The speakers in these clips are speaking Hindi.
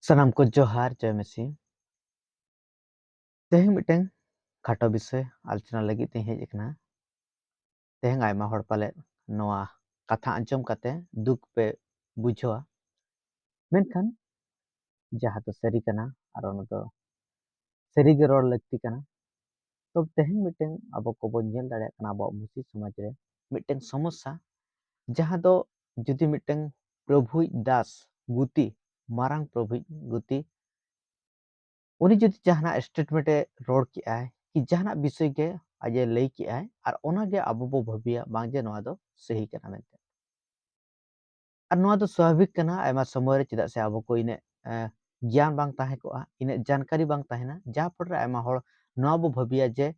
सनाम को जोहार जय मसी तेहें मिटें खाटो विषय आलोचना लगी ते हेज एकना तेहें आयमा हड़ पाले नोआ कथा आंजम काते दुख पे बुझवा मेनखान जहाँ तो सरी कना और ono do सरी गे रोड लगती कना तो तेहें मिटें अब को बो नेल दाड़े कना अब मुसी समाज रे मिटें समस्या जहाँ दो जुदी मिटें प्रभु दास गुती मारांग प्रभु गुती उनी जुदी जहाना स्टेटमेंट रोड की आय कि जहाना विषय के आजे लई की आय और ओना गे अब बो भबिया बांग जे नोआ दो सही कना मेनते और नोआ दो स्वाभाविक कना आयमा समय रे चिदा से अब को इने ज्ञान बांग ताहे को इने जानकारी बांग ताहेना जा पर आयमा हड़ नोआ बो भबिया जे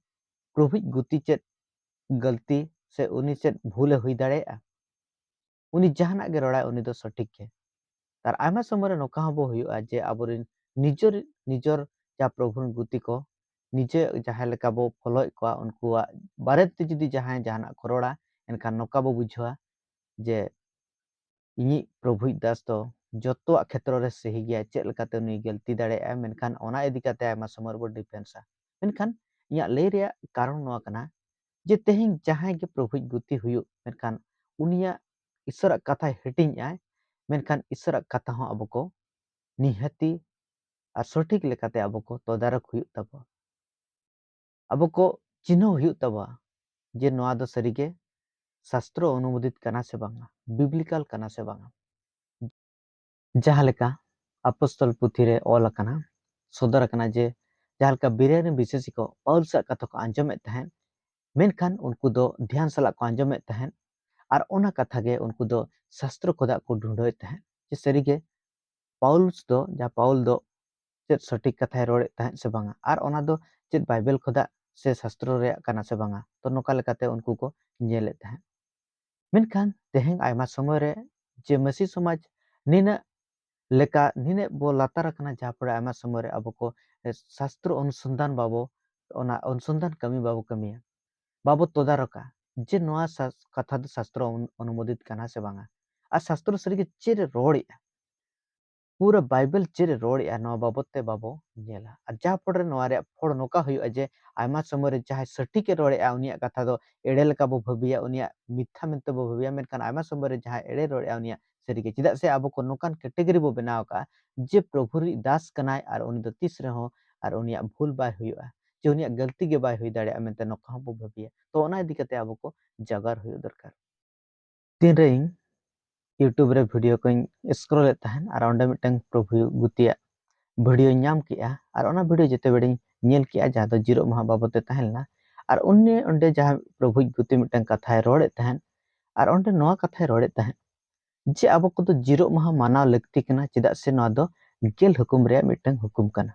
प्रभु गुती चेत गलती से उनी चेत भूल हुई दाड़ेया उनी जहाना गे रोड़ा उनी दो सटीक के तार आयमा समय रे नोका हबो हुयुआ जे आबोरिन निजर निजर जा प्रभु गुती को निजे जहाँ लेका बो फॉलो को उनकुआ बारेते जुदी जहाँ जहाना को रोड़ा एनखान नोका बो बुझवा जे इनी प्रभु दास तो जतोआ क्षेत्र रे सही गया चेक लेकाते उनी गलती दाड़ेया मेनखान ओना इदी काते आयमा समय बो डिफेंसा मेनखान इया लई रे कारण नोआ कना जे तेहिं जहाँ के प्रभु गुती हुयु मेनखान उनिया ईश्वर कथा हिटिंग आय मेनखान ईश्वर कथा हो अब को निहती और सठिक लेकाते अब को तदारक हुयु तब अब को चिन्ह हुयु तब जे नोआ दो सरीगे शास्त्र अनुमोदित कना से बांगा बिब्लिकल कना से बांगा जहाँ लेका अपस्तल पुथी रे ऑल कना सदर कना जे जहाँ लेका बिरेन विशेषी को पौल सा कथा को आंजमेत तहन मेनखान उनको दो ध्यान सला को आंजमेत तहन और ओना कथा गे उनको दो शास्त्र खोदा को ढूंढोय तहन जे सरीगे पौलुस दो जा पौल दो चेत सटीक कथा रोड़े तहन से बांगा और ओना दो चेत बाइबल खोदा से शास्त्र रे कना से बांगा तो नोका लेकाते उनको को नेले तहन मेनखान तेहें आयमा समय रे जे मसी समाज निना लेका निने बो लातार कना जहाँ पर आयमा समय रे अब को शास्त्र अनुसंधान बाबो ओना अनुसंधान कमी बाबो कमिया बाबो तदारका जे नोआ कथा दो शास्त्र अनुमोदित कना से बांगा आ शास्त्र सरीगे चेरे रोड़े पूरा बाइबल चेरे रोड़े नोआ बाबते बाबो नेला और जहाँ पड़े नोआ रे फड़ नोका हुयुआ जे आयमा समय रे जहाँ सटीक रोड़े उनिया कथा दो एड़े लेका बो भबिया उनिया मिथ्या मेनते बो भबिया मेनखान आयमा समय रे जहाँ एड़े रोड़े उनिया सरीगे चिदा से अब को नोकान कैटेगरी बो बनाव का जे प्रभु री दास कनाय और उनी दो तीस रे हो और उनिया भूल बाय हुयुआ जे उनिया गलती गे बाय हुई दाड़े मेनते नोका बो भबिया तो ओना इदी कते अब को जगार हुयु दरकार तीन रे यूट्यूब रे वीडियो को स्क्रॉल तहन और ओंडे मिटन प्रभु गुतिया वीडियो नाम किया और ओना वीडियो जते बेड़ी नेल किया जहाँ दो जीरो महा बाबते तहलना और उन्ने ओंडे जहाँ प्रभु गुति मिटन कथाय रोड़े तहन और ओंडे नोआ कथाय रोड़े तहन जे अब को तो जीरो महा मानाव लगती कना चिदा से नोआ दो गेल हुकुम रे मिटन हुकुम कना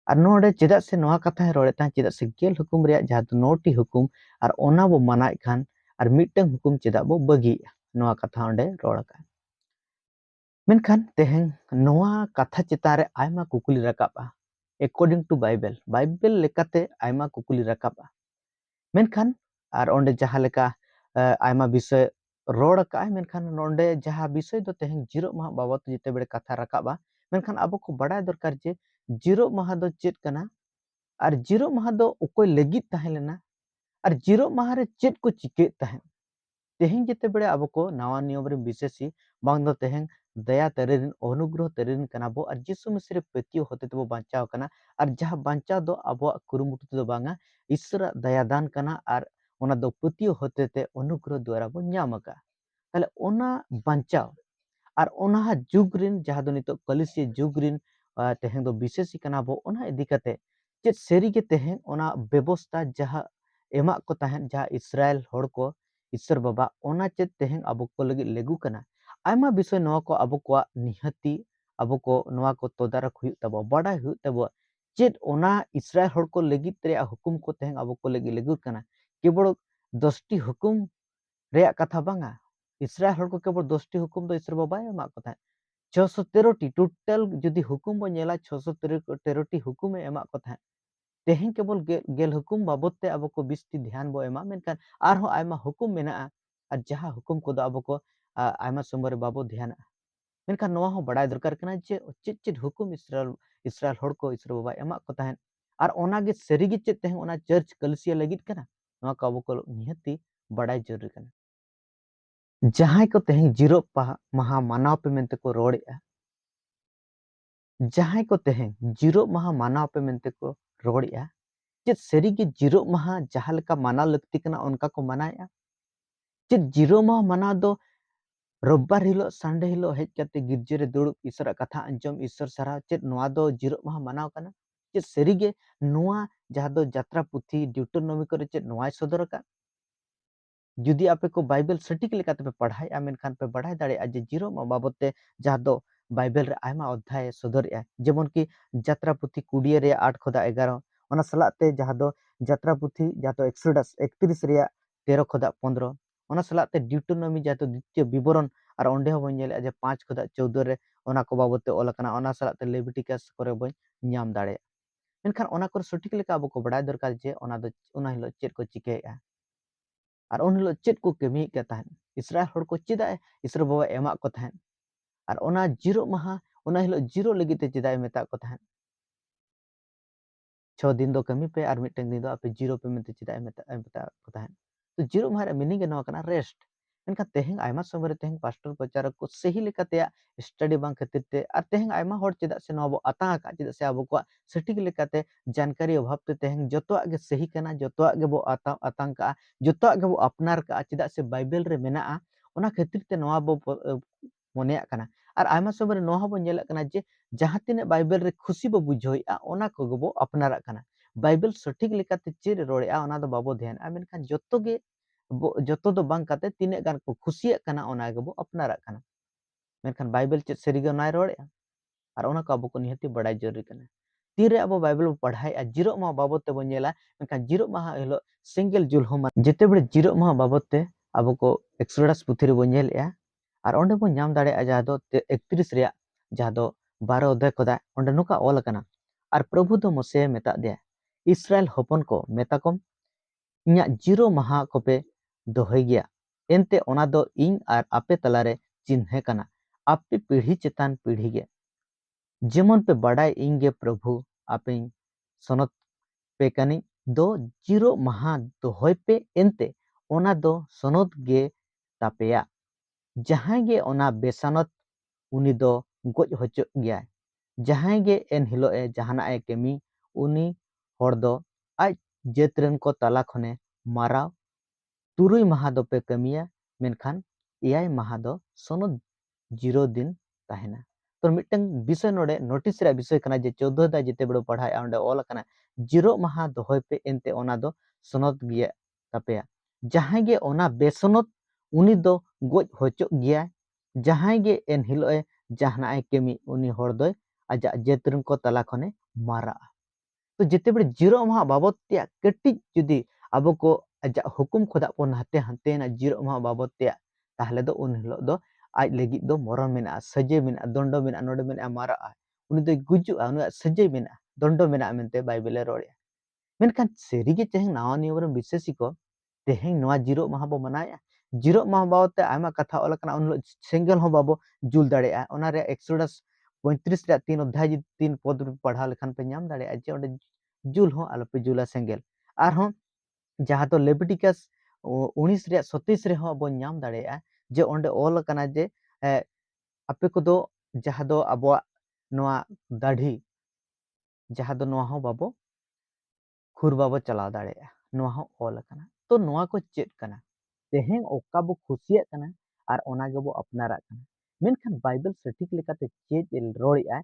और नोडे चिदा से नोआ कथाय रोड़े तहन चिदा से गेल हुकुम रे जहाँ दो नोटी हुकुम और ओना बो मानाय खान और मिटन हुकुम चिदा बो बगी नोआ कथा ओंडे रोड़ का मेनखान तेहें नोआ कथा चितारे आयमा कुकुली रकाबा अकॉर्डिंग टू बाइबल बाइबल लेकाते आयमा कुकुली रकाबा मेनखान और ओंडे जहाँ लेका आयमा विषय रोड़ का मेनखान नोंडे जहाँ विषय दो तेहें जीरो महा बाबत जिते बेड़े कथा रकाबा मेनखान अब को बड़ा दरकार जे जीरो महा दो चेत कना और जीरो महा दो ओकोय लगित ताहे लेना और जीरो महा रे चेत को चिके ताहे तेहें जिते बेड़े अब को नवा नियम रे विशेषी बांग दो तेहें दया तेरेन अनुग्रह तेरेन कना बो और जिसु मसीह रे पेतियो होते तबो बांचाव कना और जहाँ बांचाव दो अब कुरुमुटु दो बांगा ईश्वर दया दान कना और ओना दो पेतियो होते ते अनुग्रह द्वारा बो ᱧᱟᱢ का ताले ओना बांचाव और ओना जुग रिन जहाँ दो नितो कलिसिया जुग रिन तेहें दो विशेषी कना बो ओना इदी कते चेत सेरी के तेहें ओना व्यवस्था जहाँ एमा को ताहेन जहाँ इस्राएल होड़ को ईश्वर बाबा ओना चेत तेहें अब को लगी लेगु कना आयमा विषय नोआ को अब को निहती अब को नोआ को तदारक हुयु तबो बड़ाय हुयु तबो चेत ओना इस्राएल होड़ को लगित रे हुकुम को तेहें अब को लगी लेगु कना केवल 10टी हुकुम रे कथा बांगा इस्राएल होड़ को केवल 10टी हुकुम दो ईश्वर बाबा एमा को ताहें 613टी टोटल जुदी हुकुम बो नेला 613टी हुकुम एमा को ताहें तेहें केवल गेल हुकुम बाबते अब को 20टी ध्यान बो एमा मेनखान आरहो आयमा हुकुम मेना और जहाँ हुकुम को दो अब को आयमा समय रे बाबो ध्यान मेनखान नोआ हो बड़ाय दरकार कना जे चेद हुकुम इसराइल हड़ को इसराइल बाबा एमा को ताहेन आर ओना गे सरी गे चेद तेहें ओना चर्च कलिसिया लगित कना नोआ को आबो को निहति बड़ाय जरूरी कना जहां को तेहें जीरो महा मानाव पे मेनते को रोड़ेआ जहां को तेहें जीरो महा मानाव पे मेनते को रोड़ेआ चेद सरी गे जीरो महा जहां लेका माना लगती कना उनका को मनाया चेद जीरो महा मना दो रविवार हिलो संडे हिलो हेज कते गिरजे रे दुड़ुब ईश्वर कथा अंजम ईश्वर सारा चेद नोआ दो जीरो महा मनाव कना चेद सरीगे नोआ जहां दो यात्रा पुथी ड्यूटोनोमी करे चेद नोआ सदर का जुदी आपे को बाइबल सटीक लेकाते पे पढ़ाई मेनखान पे बढ़ाई दाड़े जे जीरो मा बाबते जहां दो बाइबल रे आयमा अध्याय सदर जेमन की यात्रा पुथी 20 रे 8 खोदा 11 ओना सलाते जहां दो यात्रा पुथी जहां दो एक्सोडस 31 रे 13 खोदा 15 ओना सलाते ड्यूटोनोमी जहां दो द्वितीय विवरण और ओंडे हो बन जे 5 खोदा 14 रे ओना को बाबते ओल कना ओना सलाते लेविटिकस करे बन नाम दाड़े मेनखान ओना को सटीक लेका अब को बढ़ाई दरकार जे ओना दो ओना हिलो चेद को चिकेया और उन हिलो चेद को कमी के ताहन इसराइल हड़ को चेदा इसराइल बाबा एमा को ताहन और ओना जीरो महा ओना हिलो जीरो लगिते चेदा मेता को ताहन 6 दिन दो कमी पे और मिटन दिन दो आपे जीरो पे मेते चेदा मेता को ताहन तो जीरो महा रे मीनिंग नो कना रेस्ट एनका तेहें आयमा समय रे तेहें पास्टर प्रचारक को सही लेकाते स्टडी बांग खातिर ते और तेहें आयमा हड़ चेदा से नो आता का चेदा से अब को सटीक लेकाते जानकारी अभाव ते तेहें जतोआ गे सही कना जतोआ गे बो आतंक का जतोआ गे बो अपनार का चेदा से बाइबल रे मेना ओना खातिर ते नोआ बो मनेया कना और आयमा समय रे नोहा बो नेला कना जे जहां तिने बाइबल रे खुशी बो बुझोइआ ओना को गो बो अपनारा कना बाइबल सटीक लेकाते चेर रोड़ेआ ओना दो बाबो ध्यान मेनखान जतो गे जतो दो बांग काते तिने गान को खुशिया कना ओना गे बो अपनारा कना मेनखान बाइबल चेद सरीगे नाय रोड़ेआ और ओना को अब को निहति बड़ाई जरूरी कना तीरे अब बाइबल पढ़ाई जीरो मा बाबत ते बन नेला मेनखान जीरो माह हिलो सिंगल जुल हो जेते बड़े जीरो माह बाबत ते अब को एक्सोडस पुथी रे बन नेलेआ और ओंडे बो नाम दाड़े जहां दो 31 रे जहां दो 12 अध्याय खोदा ओंडे नुका ऑल कना और प्रभु दो मोसे मेता दे इसराइल हपन को मेता कम इया जीरो माह को पे दोहै गया एनते ओना दो इन और आपे तलारे चिन्हे कना आपे पीढ़ी चेतान पीढ़ी गे जेमन पे बड़ाई इंगे प्रभु आपे सनत पे कनी दो जीरो माह दोहै पे एनते ओना दो सनत गे तापेया जहां गे ओना बेसानत उनी दो गोज होचो गया जहां गे एन हिलो ए जहाना ए केमी उनी हड़ दो आज जेतरन को तला खने माराव तुरुई माह दो पे कमिया मेनखान एआई माह दो सोनो जीरो दिन ताहेना तो मिटन विषय नोडे नोटिस रे विषय कना जे 14 दा जेते बड़ो पढ़ाई आंडे ऑल कना जीरो माह दोहय पे एनते ओना दो सनत गिया तापेया जहां गे ओना बेसनत उनी दो गोज होचो गया जहां गे एन हिलो ए जहाना ए केमी उनी हड़ दो आजा जेतरन को तला खने मारा तो जिते बड़े जीरो माह बाबत ते कटी जुदी अब को अजा हुकुम खुदा को हाते हाते ना जीरो माह बाबत ते ताहले दो उन हिलो दो आज लगी दो मरण मेना सजे मेना दंडो मेना नोडे मेना मारा उनी दो गुजु उन सजे मेना दंडो मेना मेनते बाइबल रोड़े मेनखान सेरिगे तेहें नावा नियम रे विशेषी को तेहें नोआ जीरो माह बो मनाया जीरो माह बाबत ते आयमा कथा ओल कना उन सेंगल हो बाबो जुल दाड़ेआ ओना रे एक्सोडस 35 रे 3 अध्याय 3 पद पढ़ा लेखान पे नाम दाड़ेआ जे ओंडे जुल हो आलोपे जुला सेंगेल और हो जहां तो लेविटिकस 19 रे 27 रे हो बो नाम दाड़ेआ जे ओंडे ऑल कना जे आपे को दो जहां दो अबो नोआ दाढ़ी जहां दो नोआ हो बाबो खुर बाबो चलाव दाड़ेआ नोआ हो ऑल कना तो नोआ को चेक कना तेहें ओका बो खुशिया कना और ओना गे बो अपनारा कना मेनखान बाइबल सटीक लेकाते चेक रोड़ेआ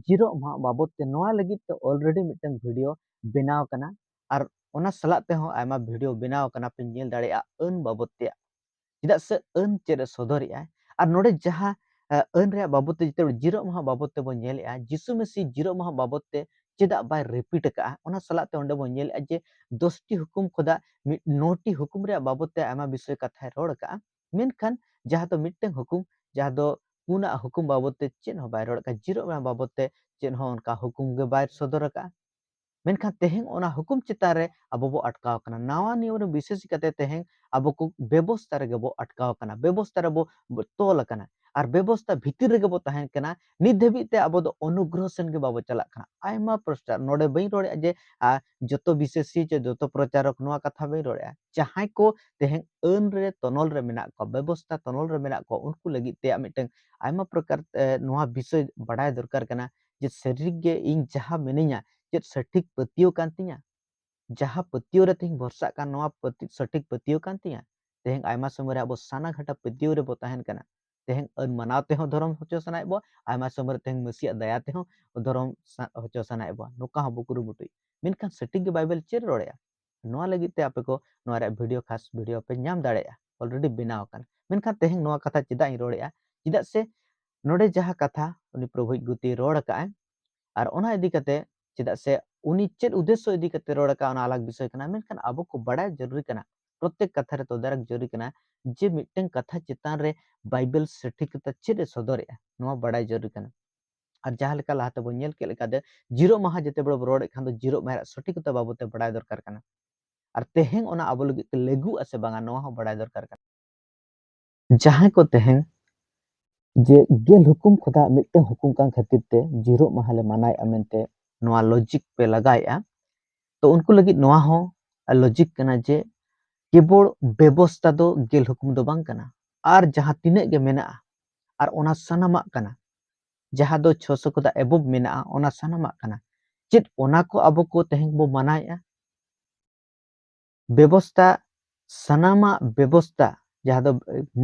जीरो मा बाबत ते नोआ लगी तो ऑलरेडी मिटन वीडियो बनाव कना और ओना सलाते ते हो आयमा वीडियो बनाव कना पे नेल दाड़ेआ अन बाबत ते चेदा से अन चेरे सदरेआ और नोडे जहां अन रे बाबत ते जिते जीरो माह बाबत ते बो नेलेआ यीशु मसीह जीरो माह बाबत ते चेदा बाय रिपीट का ओना सलाते ओंडे बो नेलेआ जे 10टी हुकुम खुदा 9टी हुकुम रे बाबत ते आयमा विषय कथा रोड़ का मेनखान जहां तो मिटन हुकुम जहां दो पुना हुकुम बाबत ते चेन हो बाय रोड़ का जीरो माह बाबत ते चेन हो उनका हुकुम गे बाय सदर का मेनखान तेहें ओना हुकुम चितान रे अब बो अटकाव कना नावा नियम रे विशेष कते तेहें अब को व्यवस्था रे बो अटकाव कना व्यवस्था रे बो तोल कना ᱟᱨ ᱵᱮᱵᱚᱥᱛᱟ ᱵᱷᱤᱛᱤᱨ ᱨᱮᱜᱮ ᱵᱚ ᱛᱟᱦᱮᱱ ᱠᱟᱱᱟ ᱱᱤᱛ ᱫᱷᱟᱹᱵᱤᱡ ᱛᱮ ᱟᱵᱚ ᱫᱚ ᱚᱱᱩᱜᱨᱚᱦᱚ ᱥᱮᱱ ᱜᱮ ᱵᱟᱵᱚ ᱪᱟᱞᱟᱜ ᱠᱟᱱᱟ ᱟᱭᱢᱟ ᱯᱨᱚᱥᱴᱟᱨ ᱱᱚᱰᱮ ᱵᱟᱹᱧ ᱨᱚᱲᱮᱜᱼᱟ ᱡᱮ ᱡᱚᱛᱚ ᱵᱤᱥᱮᱥᱤ ᱪᱮ ᱡᱚᱛᱚ ᱯᱨᱚᱪᱟᱨᱚᱠ ᱱᱚᱣᱟ ᱠᱟᱛᱷᱟ ᱵᱟᱹᱧ ᱨᱚᱲᱮᱜᱼᱟ ᱡᱟᱦᱟᱸᱭ ᱠᱚ ᱛᱮᱦᱮᱧ ᱟᱹᱱ ᱨᱮ ᱛᱚᱱᱚᱞ ᱨᱮ ᱢᱮᱱᱟᱜ ᱠᱚᱣᱟ ᱵᱮᱵᱚᱥᱛᱟ ᱛᱚᱱᱚᱞ ᱨᱮ ᱢᱮᱱᱟᱜ ᱠᱚᱣᱟ ᱩᱱᱠᱩ ᱞᱟᱹᱜᱤᱫ ᱛᱮ ᱢᱤᱫᱴᱟᱝ ᱟᱭᱢᱟ ᱯᱨᱚᱠᱟᱨ ᱱᱚᱣᱟ ᱵᱤषय ᱵᱟᱰᱟᱭ ᱫᱚᱨᱠᱟর ᱠᱟᱱᱟ ᱡᱮ ᱥᱟᱹᱨᱤᱜᱮ ᱤᱧ ᱡᱟᱦᱟᱸ ᱢᱤᱱᱟᱹᱧᱟ ᱪᱮᱫ ᱥᱚᱴᱷᱤᱠ ᱯᱟᱹᱛᱭᱟᱹᱣ ᱠᱟᱱ ᱛᱤᱧᱟ ᱡᱟᱦᱟᱸ ᱯᱟᱹᱛᱭᱟᱹᱣ ᱨᱮ ᱛᱮᱦᱮᱧ ᱵᱷᱚᱨᱥᱟᱜ ᱠᱟᱱ ᱱᱚᱣᱟ ᱥᱚᱴᱷᱤᱠ ᱯᱟᱹᱛᱭᱟᱹᱣ ᱠᱟᱱ ᱛᱤᱧᱟ ᱛᱮᱦᱮᱧ ᱟᱭᱢᱟ ᱥᱚᱢᱚᱭ ᱨᱮ ᱟᱵᱚ ᱥᱟᱱᱟ ᱜᱷᱟᱴᱟ ᱯᱟᱹᱛᱭᱟᱹᱣ ᱨᱮᱵᱚ ᱛᱟᱦᱮᱱ ᱠᱟᱱᱟ ᱛᱮᱦᱮᱧ ᱟᱹᱱ ᱢᱟᱱᱟᱣ ᱛᱮᱦᱚᱸ ᱫᱷᱚᱨᱚᱢ ᱦᱚᱪᱚ ᱥᱟᱱᱟᱭᱮᱫ ᱵᱚ ᱟᱭᱢᱟ ᱥᱚᱢᱚᱭ ᱨᱮ ᱛᱮᱦᱮᱧ ᱢᱟᱹᱥᱤᱭᱟᱜ ᱫᱟᱭᱟ ᱛᱮᱦᱚᱸ ᱫᱷᱚᱨᱚᱢ ᱦᱚᱪᱚ ᱥᱟᱱᱟᱭᱮᱫ ᱵᱚ ᱱᱚᱝᱠᱟ ᱦᱚᱸ ᱵᱚ ᱠᱩᱨᱩᱢᱩᱴᱩᱭ ᱢᱮᱱᱠᱷᱟन ᱥᱚᱴᱷᱤक ᱜᱮ ᱵᱟᱭᱵᱮᱞ ᱪᱮᱫ ᱨᱚᱲᱮᱜᱼᱟ ᱱᱚᱣᱟ ᱞᱟᱹᱜᱤᱫ ᱛᱮ ᱟᱯᱮ ᱠᱚ ᱱᱚᱣᱟ ᱨᱮᱭᱟᱜ ᱵᱷᱤᱰᱤᱭᱳ ᱠᱷᱟᱥ ᱵᱷᱤᱰᱤᱭᱳ ᱯᱮ ᱧᱟᱢ ᱫᱟᱲᱮᱭᱟᱜᱼᱟ ᱚᱞᱨᱮᱰᱤ ᱵᱮᱱᱟᱣ ᱟᱠᱟᱱᱟ ᱢᱮᱱᱠᱷᱟन ᱛᱮᱦᱮᱧ ᱱᱚᱣᱟ ᱠᱟᱛᱷᱟ ᱪᱮᱫᱟᱜ ᱤᱧ ᱨᱚᱲᱮᱜᱼᱟ ᱪᱮᱫᱟᱜ ᱥᱮ ᱱᱚᱰᱮ ᱡᱟᱦᱟᱸ ᱠᱟᱛᱷᱟ ᱩᱱᱤ ᱯᱨᱚभᱩ ᱜᱩᱛᱤ ᱨᱚᱲ ᱟᱠᱟᱜᱼᱟᱭ ᱟᱨ ᱚᱱᱟ ᱤᱫᱤ ᱠᱟᱛᱮ ᱪᱮᱫᱟᱜ ᱥᱮ ᱩᱱᱤ ᱪᱮᱫ ᱩद्देश्य ᱤᱫᱤ ᱠᱟᱛᱮ ᱨᱚᱲ ᱟᱠᱟᱜᱼᱟ ᱚᱱᱟ ᱟᱞᱟᱜ ᱵᱤषय ᱠᱟᱱᱟ ᱢᱮᱱᱠᱷᱟन ᱟᱵᱚ ᱠᱚ ᱵᱟᱰᱟᱭ ᱡᱟᱹᱨᱩᱨᱤ ᱠᱟᱱᱟ प्रत्येक कथा रे तदारक जरूरी कना जे मिट्टन कथा चितान रे बाइबल सठिकता चेद सदरेगा नोआ बड़ाई जरूरी कना और जहां लेका लाते बो नेल के लेका दे जीरो माह जते बड़ रोड खान दो जीरो माह सठिकता बाबते बड़ाई दरकार कना और तेहें ओना आबो लगी लेगु असे बांगा नोआ हो बड़ाई दरकार कना जहां को तेहें जे गेल हुकुम खुदा मिट्टन हुकुम कान खातिर ते जीरो माह ले मनाय अमेनते नोआ लॉजिक पे लगाया तो उनको लगी नोआ हो लॉजिक कना जे केवल व्यवस्था दो गेल हुकुम दो बांग कना और जहां तिने गे मेना और ओना सनामा कना जहां दो 600 को दा एबोब मेना ओना सनामा कना चेत ओना को अब को तेहें बो मनाया व्यवस्था सनामा व्यवस्था जहां दो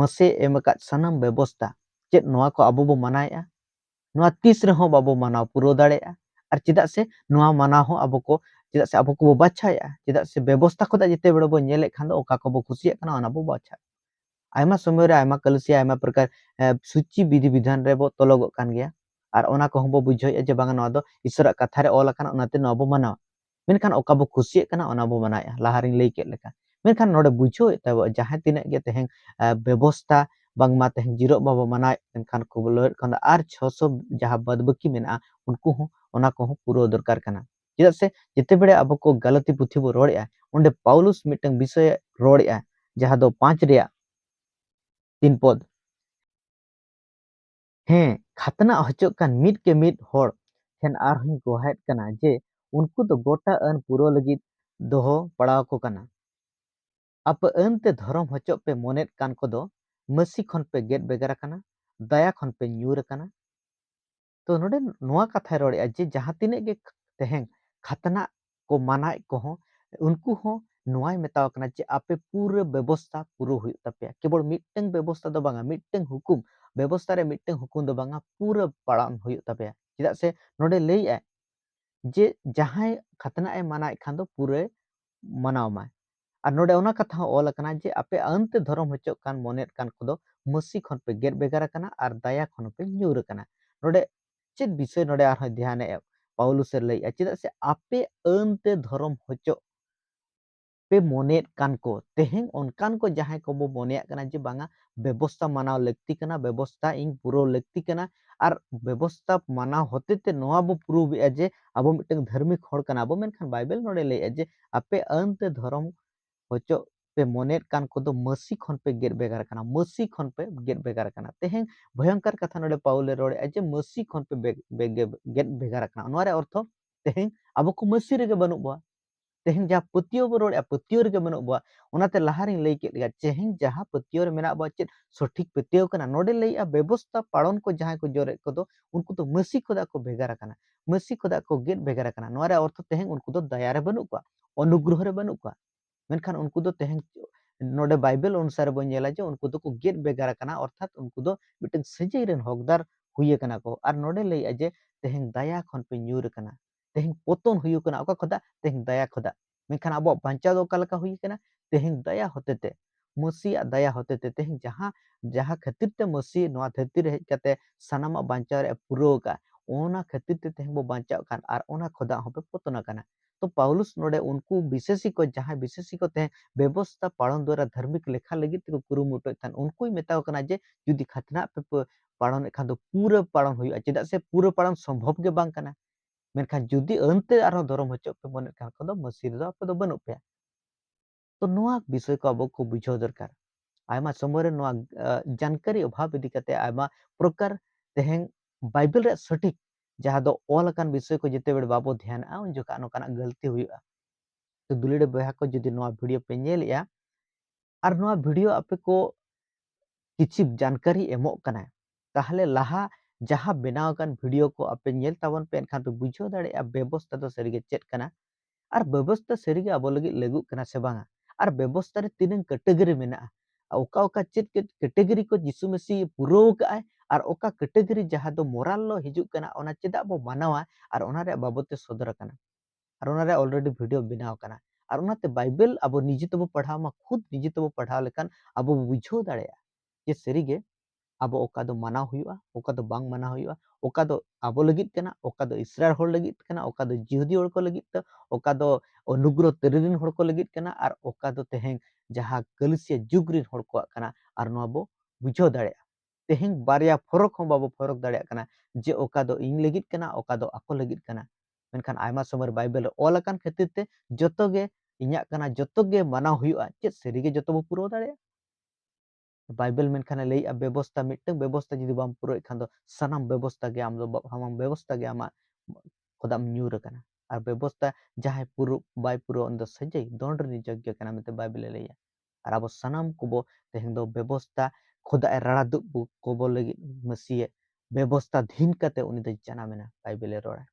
मसे एमका सनाम व्यवस्था चेत नोआ को अब बो मनाया नोआ तीस रहो बाबो मनाव पुरो दाड़ेया और चेदा से नोआ मनाव हो अब को चेदा से अब को बाछाया चेदा से व्यवस्था खुदा जिते बड़ बो नेले खान दो ओका को बो खुशिया कना ओना बो बाछा आयमा समय रे आयमा कलसिया आयमा प्रकार सूची विधि विधान रे बो तलगो कान गया और ओना को हम बो बुझाय जे बांगा नोआ दो ईश्वर कथा रे ऑल कान ओनाते नोआ बो मनाव मेनखान ओका बो खुशिया कना ओना बो मनाया लाहारिन लई के लेका मेनखान नोडे बुझो तब जहां तिने गे तेहें व्यवस्था बांगमा तेहें जीरो बाबो मनाय मेनखान को बोलो खान आर 600 जहां बदबकी मेना उनको हो ओना को हो पूरा दरकार कना चेदा से जिते बड़े अब को गलती पुथी बो रोड़या ओंडे पाउलुस मिटंग विषय रोड़या जहां दो 5 रेया 3 पद हें खतना हचो कान मिट के मिट होड़ ठेन आर हूं गोहायत कना जे उनको तो गोटा अन पूरो लगी दोहो पड़ाव को कना आप अन ते धर्म हचो पे मोनेत कान को दो मसी खन पे गेट बेगार कना दया खन पे न्यूर कना तो नोडे नोआ कथा रोड़े जे जहां तिने गे तेहें खतना को मानाय को हो उनको हो नोआय मेताव कना जे आपे पूरे व्यवस्था पूरो हुई तपे केवल मिटंग व्यवस्था दो बांगा मिटंग हुकुम व्यवस्था रे मिटंग हुकुम दो बांगा पूरा पालन हुई तपे चेदा से नोडे लई ए जे जहां खतना ए मानाय खान दो पूरे मनाव मा और नोडे ओना कथा ऑल कना जे आपे अंत धर्म हचो कान मोनेत कान को दो मसी खन पे गेट बेगार कना और दया खन पे न्यूर कना नोडे चेत विषय नोडे आर ध्यान ए पाउलुस लई चेदा से आपे अंत धर्म हचो पे मोनेत कान को तेहें उनकान को जहां को बो मोनेया कना जे बांगा व्यवस्था मानाव लगती कना व्यवस्था इन पूरो लगती कना और व्यवस्था मानाव होते ते नोआ बो प्रूव ए जे अब मिटंग धार्मिक होड़ कना अब मेनखान बाइबल नोडे ले जे आपे अंत धर्म होचो पे मोनेत कान को दो मसी खन पे गेट बेगार कना मसी खन पे गेट बेगार कना तेहें भयंकर कथा नोडे पाउले रोड़े जे मसी खन पे गेट बेगार कना नोआ रे अर्थ तेहें अब को मसी रे बनु बा तेहें जहाँ पतियो बो रोड़े पतियो रे बनु बा ओनाते लहारिन लई के लिया तेहें जहाँ पतियो रे मेना बा चेत सठिक पतियो कना नोडे लई व्यवस्था पालन को जहाँ को जोरे को दो उनको तो मसी खुदा को बेगार कना मसी खुदा को गेट बेगार कना नोआ रे अर्थ तेहें उनको तो दया रे बनु को अनुग्रह रे बनु को मेनखान उनको दो तेहें नोडे बाइबल अनुसार बो नेला जे उनको दो को गेट बेगार कना अर्थात उनको दो मिटन सजै रेन हकदार हुई कना को और नोडे लई जे तेहें दया खन पे न्यूर कना तेहें पतन हुई कना ओका खुदा तेहें दया खुदा मेनखान अब बांचा दो का लका हुई कना तेहें दया होते ते मसीह दया होते ते तेहें जहां जहां खातिर ते मसीह नोआ धरती रे हेज कते सनामा बांचा रे पुरो का ओना खातिर ते तेहें बो बांचा कान और ओना खुदा हो पे पतन कना तो पाउलुस नोडे उनको विशेषी को जहां विशेषी को ते व्यवस्था पालन द्वारा धार्मिक लेखा लगी को कुरुमुटो थान उनको ही मेताव कना जे जुदी खतना पे पालन खान दो पूरा पालन हुई चेदा से पूरा पालन संभव के बांग कना मेनखान जुदी अंते आरो धर्म हचो पे मोने खान को दो मसीह दो आपे दो बनु पे तो नोआ विषय को अब को बुझाव दरकार आयमा समय रे नोआ जानकारी अभाव इदी कते आयमा प्रकार तेहें बाइबल रे सटीक जहां दो ऑल अकान विषय को जिते बेड़ बाबो ध्यान आ उन जोका नोकाना गलती हुआ तो दुलिड़े बहा को जदि नोआ वीडियो पे नेलिया और नोआ वीडियो आपे को किछि जानकारी एमोग कना ताहले लाहा जहां बनाव कान वीडियो को आपे नेल ताबन पे एनखान पे बुझो दाड़े व्यवस्था तो सरीगे चेक कना और व्यवस्था सरीगे आबो लगी लागू कना से बांगा और व्यवस्था रे तीन कैटेगरी मेना ओका ओका चेक कैटेगरी को यीशु मसीह पुरो का और ओका कैटेगरी जहां दो मोरल लो हिजु कना ओना चेदा बो मानवा और ओना रे बाबते सदर कना और ओना रे ऑलरेडी वीडियो बनाव कना और ओनाते बाइबल अब निजे तबो पढ़ाव मा खुद निजे तबो पढ़ाव लेकान अब बुझो दाड़े जे सरीगे अब ओका दो माना हुआ ओका दो बांग माना हुआ ओका दो आबो लगित कना ओका दो इस्राएल होड़ लगित कना ओका दो जिहुदी होड़ को लगित तो ओका दो अनुग्रह तेरेरिन होड़ को लगित कना और ओका दो तेहें जहां कलिसिया जुग रिन होड़ को कना और नोआ बो बुझो दाड़े तेहें बारिया फरक हो बाबो फरक दाड़े कना जे ओका दो इन लगित कना ओका दो आको लगित कना मेनखान आयमा समय बाइबल ऑल अकान खातिर ते जतो गे इन्या कना जतो गे माना हुआ चे सरीगे जतो बो पुरो दाड़े बाइबल मेनखान लई व्यवस्था मिटंग व्यवस्था जुदी बाम पुरो खान दो सनम व्यवस्था गे आम दो हम व्यवस्था गे आमा खोदाम न्यूर कना और व्यवस्था जहां पुरो बाय पुरो अंद सजै दंडरी यज्ञ कना मते बाइबल लई और अब सनम को तेहें दो व्यवस्था खोदा राड़ा दु को बो लगी मसीह व्यवस्था धीन कते उनी द जाना मेना बाइबल रोड़ा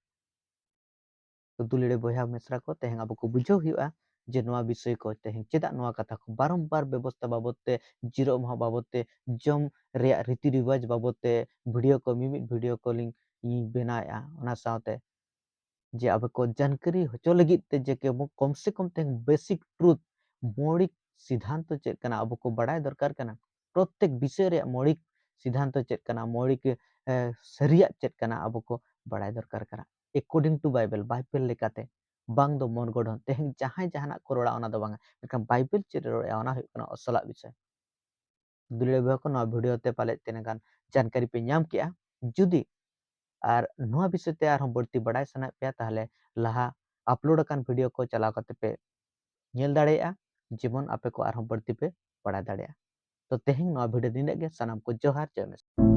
तो दुलिड़े बया मिश्रा को तेहें अब को बुझो हुआ जे नोआ विषय को तेहें चेदा नोआ कथा को बारंबार व्यवस्था बाबते जीरो महा बाबते जम रे रीति रिवाज बाबते वीडियो को मिमिट वीडियो कॉलिंग बनाया ओना साथे जे अब को जानकारी होचो लगी जे के कम से कम तेहें बेसिक ट्रुथ मौलिक सिद्धांत चेक कना अब को बड़ाय दरकार कना प्रत्येक विषय रे मौलिक सिद्धांत चेक कना मौलिक सरिया चेक कना अब को बड़ाय दरकार कना अकॉर्डिंग टू बाइबल बाइबल लेकाते बांग दो मन गठन तेहें जहां जहां को रोड़ा ओना दो बांगा मेनखान बाइबल चेक रोड़ा ओना हुई कना असला विषय दुलिया बहा को नोआ वीडियो ते पाले तिनागान जानकारी पे नाम किया जुदी और नोआ विषय ते आरहम बढ़ती बड़ाय सना पे ताहले लाहा अपलोड अकान वीडियो को चलाव करते पे नेल दाड़ेया जीवन आपे को आरहम बढ़ती पे बड़ाय दाड़ेया तो तेहें नोआ वीडियो दिने गे सनाम को जोहार जय